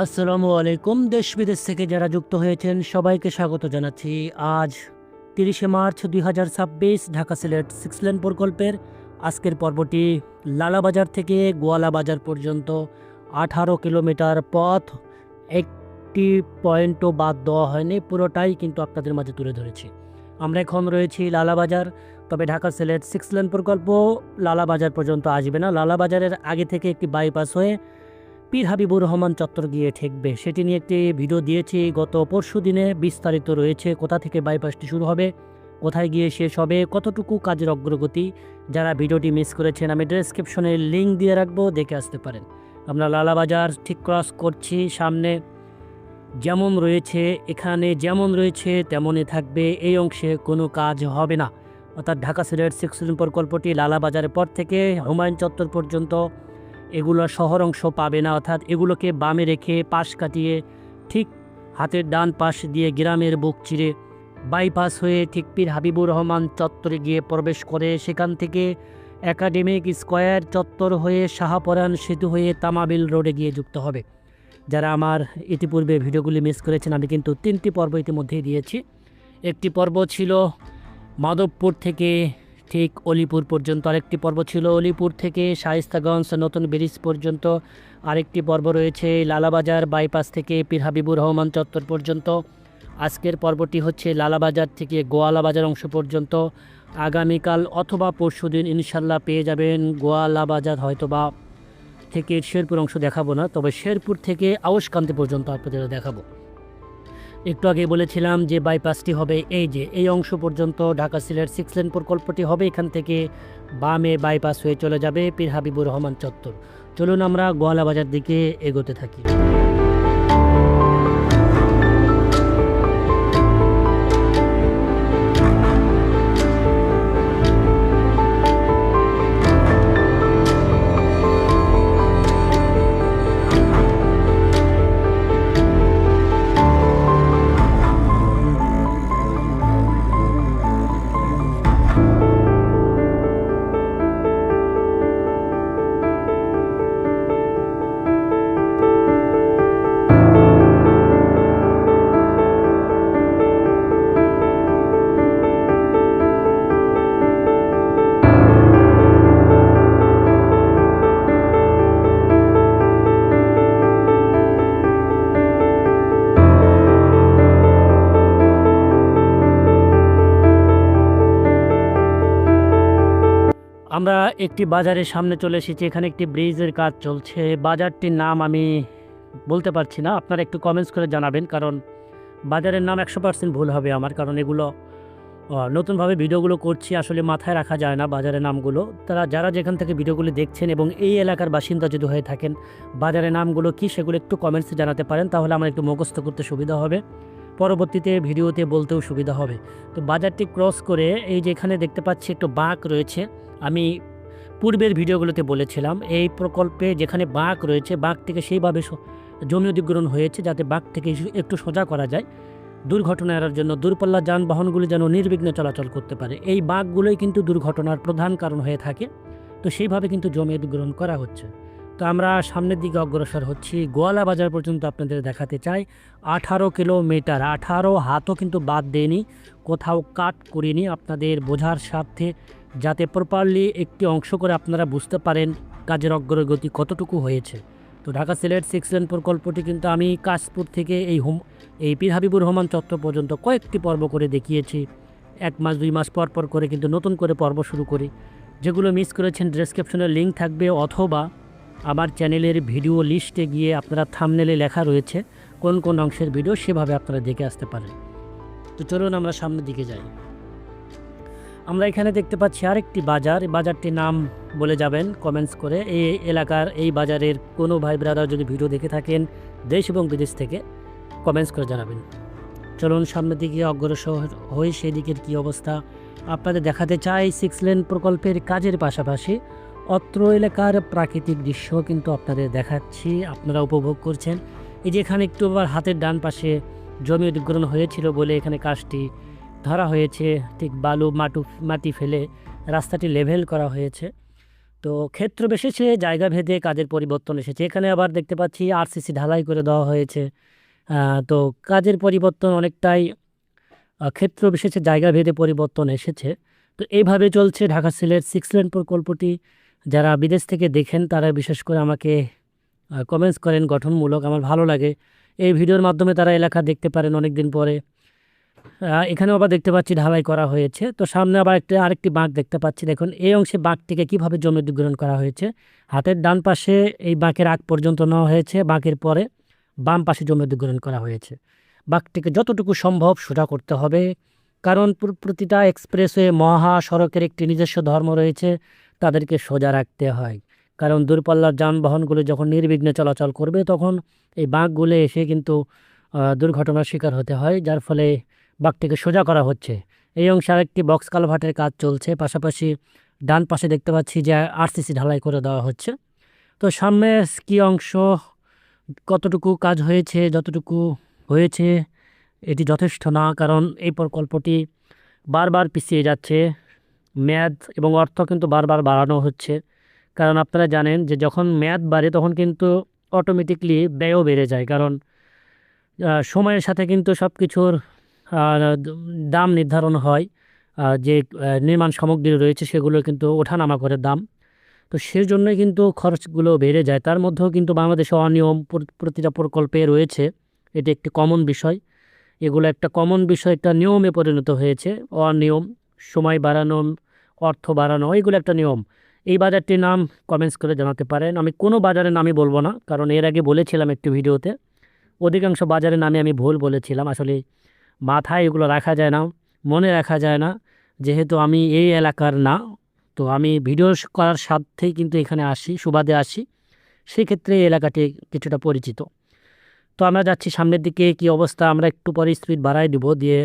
আসসালামু আলাইকুম। দেশ বিদেশ থেকে যারা যুক্ত হয়েছেন সবাইকে স্বাগত জানাচ্ছি। আজ 30শে মার্চ 2026 ঢাকা সিলেট 6 লেন প্রকল্পের আজকের পর্বটি লালাবাজার থেকে গোয়ালা বাজার পর্যন্ত 18 কিলোমিটার পথ। একটি পয়েন্টও বাদ দেওয়া হয়নি, পুরোটাই কিন্তু আপনাদের মাঝে তুলে ধরেছি। আমরা এখন রয়েছি লালাবাজার, তবে ঢাকা সিলেট 6 লেন প্রকল্প লালাবাজার পর্যন্ত আসবে না। লালাবাজারের আগে থেকে একটি বাইপাস হয়ে পীর হাবিবুর রহমান চত্বর গিয়ে ঠেকবে, সেটি নিয়ে একটি ভিডিও দিয়েছি গত পরশু দিনে। বিস্তারিত রয়েছে, কোথা থেকে বাইপাসটি শুরু হবে, কোথায় গিয়ে শেষ হবে, কতটুকু কাজের অগ্রগতি। যারা ভিডিওটি মিস করেছেন আমি ডেসক্রিপশনে লিঙ্ক দিয়ে রাখবো, দেখে আসতে পারেন। আমরা লালাবাজার ঠিক ক্রস করছি। সামনে যেমন রয়েছে, এখানে যেমন রয়েছে তেমনই থাকবে। এই অংশে কোনো কাজ হবে না, অর্থাৎ ঢাকা সিলেট 6 লেন প্রকল্পটি লালাবাজারের পর থেকে হুমায়ুন চত্বর পর্যন্ত এগুলো শহর অংশ পাবে না, অর্থাৎ এগুলোকে বামে রেখে পাশ কাটিয়ে ঠিক হাতের ডান পাশ দিয়ে গ্রামের বুক চিরে বাইপাস হয়ে ঠিক পীর হাবিবুর রহমান চত্বরে গিয়ে প্রবেশ করে সেখান থেকে একাডেমিক স্কোয়ার চত্বর হয়ে শাহপরান সেতু হয়ে তামাবিল রোডে গিয়ে যুক্ত হবে। যারা আমার ইতিপূর্বে ভিডিওগুলি মিস করেছেন, আমি কিন্তু 3টি পর্ব ইতিমধ্যেই দিয়েছি। একটি পর্ব ছিল মাধবপুর থেকে ঠিক অলিপুর পর্যন্ত, আরেকটি পর্ব ছিল অলিপুর থেকে শায়েস্তাগঞ্জ নতুন ব্রিজ পর্যন্ত, আরেকটি পর্ব রয়েছে লালাবাজার বাইপাস থেকে পীর হাবিবুর রহমান চত্বর পর্যন্ত। আজকের পর্বটি হচ্ছে লালাবাজার থেকে গোয়ালা বাজার অংশ পর্যন্ত। আগামীকাল অথবা পরশুদিন ইনশাল্লাহ পেয়ে যাবেন গোয়ালা বাজার, হয়তোবা থেকে শেরপুর অংশ দেখাবো না, তবে শেরপুর থেকে আউশকান্তি পর্যন্ত আপনাদের দেখাবো। একটু আগে বলেছিলাম যে বাইপাসটি হবে এই অংশ পর্যন্ত ঢাকা সিলেট 6 লেন প্রকল্পটি হবে। এখান থেকে বামে বাইপাস হয়ে চলে যাবে পীর হাবিবুর রহমান চত্বর। চলুন আমরা গোয়ালা বাজার দিকে এগোতে থাকি। আমরা একটি বাজারের সামনে চলে এসেছি, এখানে একটি ব্রিজের কাজ চলছে। বাজারটির নাম আমি বলতে পারছি না, আপনারা একটু কমেন্টস করে জানাবেন, কারণ বাজারের নাম 100% ভুল হবে আমার, কারণ এগুলো নতুনভাবে ভিডিওগুলো করছি, আসলে মাথায় রাখা যায় না বাজারের নামগুলো। যারা যেখান থেকে ভিডিওগুলো দেখছেন এবং এই এলাকার বাসিন্দা যদি হয়ে থাকেন, বাজারের নামগুলো কি সেগুলো একটু কমেন্টসে জানাতে পারেন, তাহলে আমার একটু মুখস্থ করতে সুবিধা হবে, পরবর্তীতে ভিডিওতে বলতেও সুবিধা হবে। তো বাজারটি ক্রস করে এই যে এখানে দেখতে পাচ্ছি একটু বাঁক রয়েছে। আমি পূর্বের ভিডিওগুলোতে বলেছিলাম এই প্রকল্পে যেখানে বাঁক রয়েছে, বাঁক থেকে সেইভাবে জমি অধিগ্রহণ হয়েছে যাতে বাঁক থেকে একটু সোজা করা যায়, দুর্ঘটনা এড়ার জন্য, দূরপাল্লা যানবাহনগুলি যেন নির্বিঘ্নে চলাচল করতে পারে। এই বাঁকগুলোই কিন্তু দুর্ঘটনার প্রধান কারণ হয়ে থাকে, তো সেইভাবে কিন্তু জমি অধিগ্রহণ করা হচ্ছে। তো আমরা সামনের দিকে অগ্রসর হচ্ছি, গোয়ালা বাজার পর্যন্ত আপনাদের দেখাতে চাই। 18 কিলোমিটার, 18 হাতও কিন্তু বাদ দেয়নি, কোথাও কাট করিনি, আপনাদের বোঝার স্বার্থে, যাতে প্রপারলি একটি অংশ করে আপনারা বুঝতে পারেন কাজের অগ্রগতি কতটুকু হয়েছে। তো ঢাকা সিলেট 6 লেন প্রকল্পটি কিন্তু আমি কাশপুর থেকে এই পীর হাবিবুর রহমান চত্বর পর্যন্ত কয়েকটি পর্ব করে দেখিয়েছি। 1 মাস 2 মাস পর পর করে কিন্তু নতুন করে পর্ব শুরু করি। যেগুলো মিস করেছেন ডেসক্রিপশনে লিঙ্ক থাকবে, অথবা আমার চ্যানেলের ভিডিও লিস্টে গিয়ে আপনারা থাম্বনেলে লেখা রয়েছে কোন কোন অংশের ভিডিও, সেভাবে আপনারা দেখে আসতে পারেন। তো চলুন আমরা সামনের দিকে যাই। আমরা এখানে দেখতে পাচ্ছি আরেকটি বাজার, বাজারটির নাম বলে যাবেন কমেন্টস করে। এই এলাকার এই বাজারের কোনো ভাই ব্রাদার যদি ভিডিও দেখে থাকেন দেশ এবং বিদেশ থেকে, কমেন্টস করে জানাবেন। চলুন সামনের দিকে অগ্রসর হই, সেই দিকের কী অবস্থা আপনাদের দেখাতে চাই। 6 লেন প্রকল্পের কাজের পাশাপাশি অত্র এলাকার প্রাকৃতিক দৃশ্য কিন্তু আপনাদের দেখাচ্ছি, আপনারা উপভোগ করছেন। এই যে এখানে একটু আবার হাতের ডান পাশে জমি অধিগ্রহণ হয়েছিল বলে এখানে কাজটি ধরা হয়েছে, ঠিক বালু মাটি ফেলে রাস্তাটি লেভেল করা হয়েছে। তো ক্ষেত্র বিশেষে জায়গা ভেদে কাজের পরিবর্তন এসেছে। এখানে আবার দেখতে পাচ্ছি আরসিসি ঢালাই করে দেওয়া হয়েছে। তো কাজের পরিবর্তন অনেকটাই ক্ষেত্র বিশেষে জায়গা ভেদে পরিবর্তন এসেছে। তো এইভাবে চলছে ঢাকা সিলেট 6 লেন প্রকল্পটি। যারা বিদেশ থেকে দেখেন তারা বিশেষ করে আমাকে কমেন্টস করেন গঠনমূলক, আমার ভালো লাগে। এই ভিডিওর মাধ্যমে তারা এলাকা দেখতে পারেন অনেক দিন পরে। এখানেও আবার দেখতে পাচ্ছি ঢালাই করা হয়েছে। তো সামনে আবার আরেকটি বাঁক দেখতে পাচ্ছি। দেখুন এই অংশে বাঁকটিকে কীভাবে জমি অধিগ্রহণ করা হয়েছে। হাতের ডান পাশে এই বাঁকের আগ পর্যন্ত নেওয়া হয়েছে, বাঁকের পরে বাম পাশে জমি অধিগ্রহণ করা হয়েছে। বাঁকটিকে যতটুকু সম্ভব সোজা করতে হবে, কারণ প্রতিটা এক্সপ্রেসওয়ে মহাসড়কের একটি নিজস্ব ধর্ম রয়েছে, তাদেরকে সোজা রাখতে হয়। কারণ দূরপাল্লার যানবাহনগুলো যখন নির্বিঘ্নে চলাচল করবে তখন এই বাঁকগুলো এসে কিন্তু দুর্ঘটনার শিকার হতে হয়, যার ফলে বাঁকটিকে সোজা করা হচ্ছে। এই অংশে আরেকটি বক্স কালভার্টের কাজ চলছে, পাশাপাশি ডান পাশে দেখতে পাচ্ছি যে আরসিসি ঢালাই করে দেওয়া হচ্ছে। তো সামনে কি অংশ কতটুকু কাজ হয়েছে, যতটুকু হয়েছে এটি যথেষ্ট না, কারণ এই প্রকল্পটি বারবার পিছিয়ে যাচ্ছে। মেয়াদ এবং অর্থ কিন্তু বারবার বাড়ানো হচ্ছে। কারণ আপনারা জানেন যে যখন মেয়াদ বাড়ে তখন কিন্তু অটোমেটিকলি ব্যয়ও বেড়ে যায়, কারণ সময়ের সাথে কিন্তু সব কিছুর দাম নির্ধারণ হয়। যে নির্মাণ সামগ্রী রয়েছে সেগুলো কিন্তু ওঠানামা করে দাম, তো সেই জন্যই কিন্তু খরচগুলো বেড়ে যায়। তার মধ্যেও কিন্তু বাংলাদেশে অনিয়ম প্রতিটা প্রকল্পে রয়েছে, এটি একটি কমন বিষয়। এগুলো একটা কমন বিষয়, একটা নিয়মে পরিণত হয়েছে। অনিয়ম, সময় বাড়ানো, অর্থ বাড়ানো, এগুলো একটা নিয়ম। এই বাজারটির নাম কমেন্টস করে জানাতে পারেন। আমি কোনো বাজারের নামই বলবো না, কারণ এর আগে বলেছিলাম একটি ভিডিওতে অধিকাংশ বাজারের নামে আমি ভুল বলেছিলাম। আসলে মাথায় এগুলো রাখা যায় না, মনে রাখা যায় না, যেহেতু আমি এই এলাকার না। তো আমি ভিডিও করার স্বার্থেই কিন্তু এখানে আসি, সুবাদে আসি, সেক্ষেত্রে এই এলাকাটি কিছুটা পরিচিত। তো আমরা যাচ্ছি সামনের দিকে। কি অবস্থা, আমরা একটু পরে স্পিড বাড়াই দিব, দিয়ে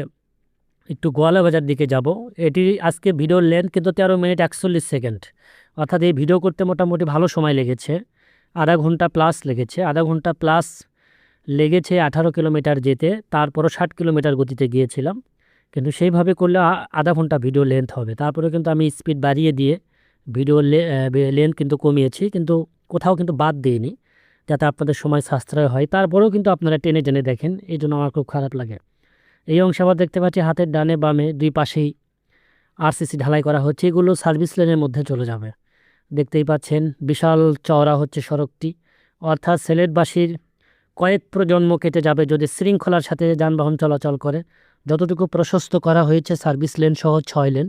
একটু গোয়ালা বাজার দিকে যাব। এটি আজকে ভিডিওর লেন্থ কিন্তু 13 মিনিট 41 সেকেন্ড, অর্থাৎ এই ভিডিও করতে মোটামুটি ভালো সময় লেগেছে। আধা ঘন্টা প্লাস লেগেছে, আধা ঘন্টা প্লাস লেগেছে 18 কিলোমিটার যেতে, তারপরও 60 কিলোমিটার গতিতে গিয়েছিলাম। কিন্তু সেইভাবে করলে আধা ঘন্টা ভিডিও লেন্থ হবে। তারপরে কিন্তু আমি স্পিড বাড়িয়ে দিয়ে ভিডিও লেন্থ কিন্তু কমিয়েছি, কিন্তু কোথাও কিন্তু বাদ দিইনি, যাতে আপনাদের সময় সাশ্রয় হয়। তারপরেও কিন্তু আপনারা টেনে টেনে দেখেন, এই জন্য আমার খুব খারাপ লাগে। এই অংশে আবার দেখতে পাচ্ছি হাতের ডানে বামে দুই পাশেই আরসিসি ঢালাই করা হচ্ছে। এগুলো সার্ভিস লেনের মধ্যে চলে যাবে। দেখতেই পাচ্ছেন বিশাল চওড়া হচ্ছে সড়কটি, অর্থাৎ সিলেটবাসীর কয়েক প্রজন্ম কেটে যাবে যদি শৃঙ্খলার সাথে যানবাহন চলাচল করে। যতটুকু প্রশস্ত করা হয়েছে সার্ভিস লেন সহ 6 লেন,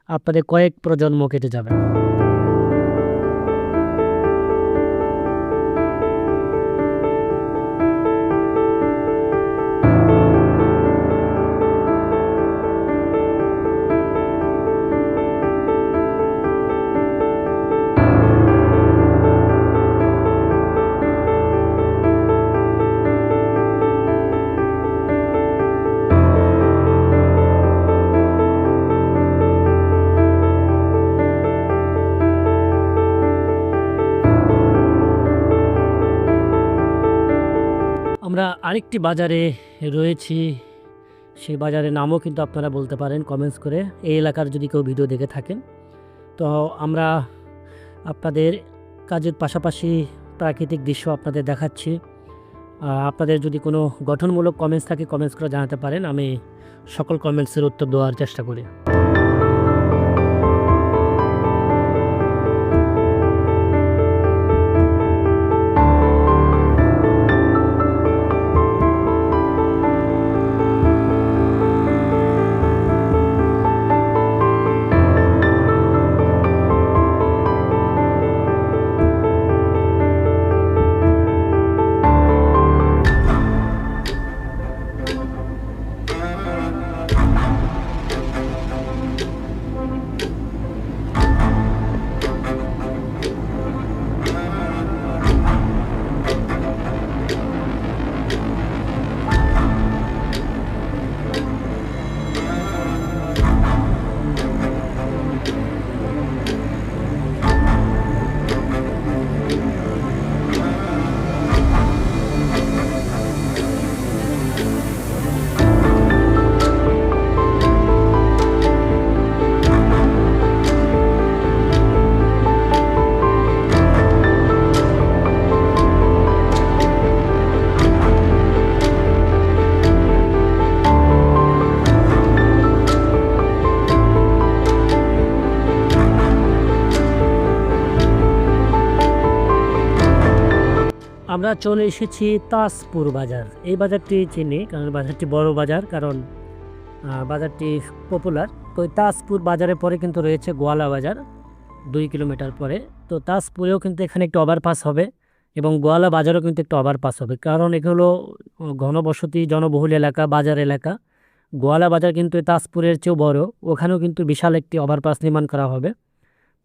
আপনাদের কয়েক প্রজন্ম কেটে যাবে। আমরা আরেকটি বাজারে রয়েছি, সেই বাজারের নামও কিন্তু আপনারা বলতে পারেন কমেন্টস করে, এই এলাকার যদি কেউ ভিডিও দেখে থাকেন। তো আমরা আপনাদের কাজের পাশাপাশি প্রাকৃতিক দৃশ্য আপনাদের দেখাচ্ছি। আপনাদের যদি কোনো গঠনমূলক কমেন্টস থাকে কমেন্টস করে জানাতে পারেন, আমি সকল কমেন্টসের উত্তর দেওয়ার চেষ্টা করি। আমরা চলে এসেছি তাজপুর বাজার। এই বাজারটি চিনি কারণ বাজারটি বড় বাজার, কারণ বাজারটি পপুলার। তো তাজপুর বাজারের পরে কিন্তু রয়েছে গোয়ালা বাজার 2 কিলোমিটার পরে। তো তাজপুরেও কিন্তু এখানে একটু ওভারপাস হবে এবং গোয়ালা বাজারও কিন্তু একটু ওভারপাস হবে, কারণ এগুলো ঘনবসতি জনবহুল এলাকা, বাজার এলাকা। গোয়ালা বাজার কিন্তু তাজপুরের চেয়েও বড়, ওখানেও কিন্তু বিশাল একটি ওভারপাস নির্মাণ করা হবে।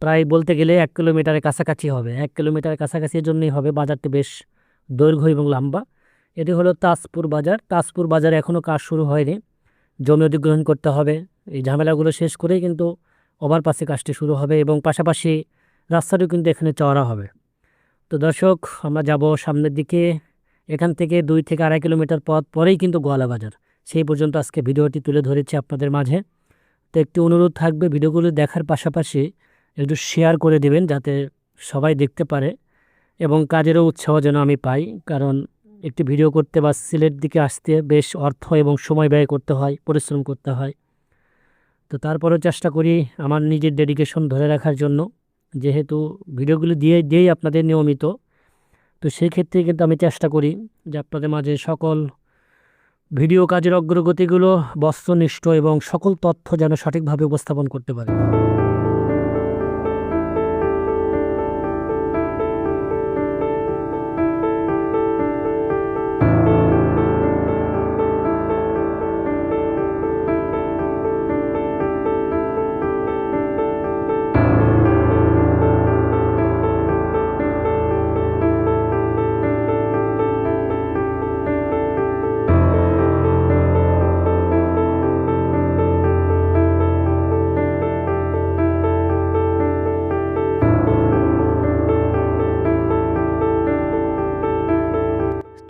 প্রায় বলতে গেলে 1 কিলোমিটারের কাছাকাছি হবে, 1 কিলোমিটারের কাছাকাছির জন্যই হবে। বাজারটি বেশ দৈর্ঘ্য এবং লম্বা। এটি হলো তাজপুর বাজার। তাজপুর বাজারে এখনও কাজ শুরু হয়নি, জমি অধিগ্রহণ করতে হবে। এই ঝামেলাগুলো শেষ করেই কিন্তু ওভারপাসে কাজটি শুরু হবে এবং পাশাপাশি রাস্তাটিও কিন্তু এখানে চওড়া হবে। তো দর্শক, আমরা যাব সামনের দিকে। এখান থেকে 2 থেকে 2.5 কিলোমিটার পথ পরেই কিন্তু গোয়ালা বাজার। সেই পর্যন্ত আজকে ভিডিওটি তুলে ধরেছি আপনাদের মাঝে। তো একটি অনুরোধ থাকবে, ভিডিওগুলো দেখার পাশাপাশি একটু শেয়ার করে দেবেন যাতে সবাই দেখতে পারে এবং কাজেরও উৎসাহ যেন আমি পাই। কারণ একটি ভিডিও করতে বা সিলেট দিকে আসতে বেশ অর্থ এবং সময় ব্যয় করতে হয়, পরিশ্রম করতে হয়। তো তারপরেও চেষ্টা করি আমার নিজের ডেডিকেশন ধরে রাখার জন্য, যেহেতু ভিডিওগুলো দিয়েই আপনাদের নিয়মিত। তো সেই ক্ষেত্রে কিন্তু আমি চেষ্টা করি যে আপনাদের মাঝে সকল ভিডিও কাজের অগ্রগতিগুলো বস্তুনিষ্ঠ এবং সকল তথ্য যেন সঠিকভাবে উপস্থাপন করতে পারি।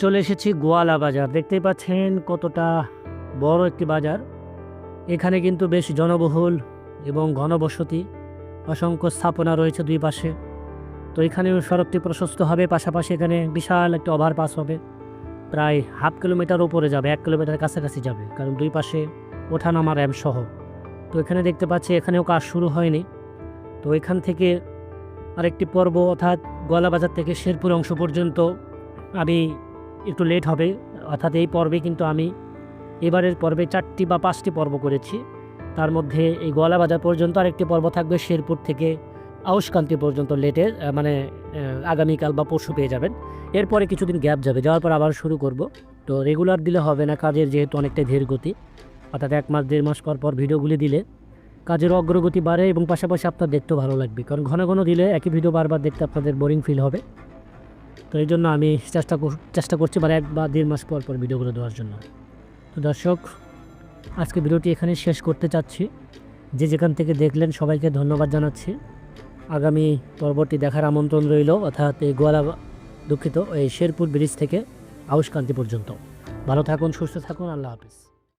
চলে এসেছি গোয়ালা বাজার। দেখতেই পাচ্ছেন কতটা বড় একটি বাজার। এখানে কিন্তু বেশ জনবহুল এবং ঘনবসতি, অসংখ্য স্থাপনা রয়েছে দুই পাশে। তো এখানেও সড়কটি প্রশস্ত হবে, পাশাপাশি এখানে বিশাল একটা ওভারপাস হবে, প্রায় 1/2 কিলোমিটার উপরে যাবে, 1 কিলোমিটার কাছাকাছি যাবে, কারণ দুই পাশে ওঠানামা র্যাম্প সহ। তো এখানে দেখতে পাচ্ছি এখানেও কাজ শুরু হয়নি। তো এখান থেকে আরেকটি পর্ব, অর্থাৎ গোয়ালা বাজার থেকে শেরপুর অংশ পর্যন্ত আমি একটু লেট হবে। অর্থাৎ এই পর্বে কিন্তু আমি এবারের পর্বে 4টি বা 5টি পর্ব করেছি। তার মধ্যে এই গোয়ালা বাজার পর্যন্ত আরেকটি পর্ব থাকবে, শেরপুর থেকে আউশকান্তি পর্যন্ত লেটে, মানে আগামীকাল বা পরশু পেয়ে যাবেন। এরপরে কিছুদিন গ্যাপ যাবে, যাওয়ার পর আবার শুরু করব। তো রেগুলার দিলে হবে না, কাজের যেহেতু অনেকটাই ধীর গতি, অর্থাৎ 1 মাস 1.5 মাস পর পর ভিডিওগুলি দিলে কাজের অগ্রগতি বাড়ে এবং পাশাপাশি আপনার দেখতেও ভালো লাগবে। কারণ ঘন ঘন দিলে একই ভিডিও বারবার দেখতে আপনাদের বোরিং ফিল হবে। তো এই জন্য আমি চেষ্টা করছি 1 বা 1.5 মাস পর পর ভিডিওগুলো দেওয়ার জন্য। তো দর্শক, আজকে ভিডিওটি এখানে শেষ করতে চাচ্ছি। যে যেখান থেকে দেখলেন সবাইকে ধন্যবাদ জানাচ্ছি। আগামী পর্বটি দেখার আমন্ত্রণ রইল, অর্থাৎ এই এই শেরপুর ব্রিজ থেকে আউশকান্তি পর্যন্ত। ভালো থাকুন, সুস্থ থাকুন, আল্লাহ হাফিজ।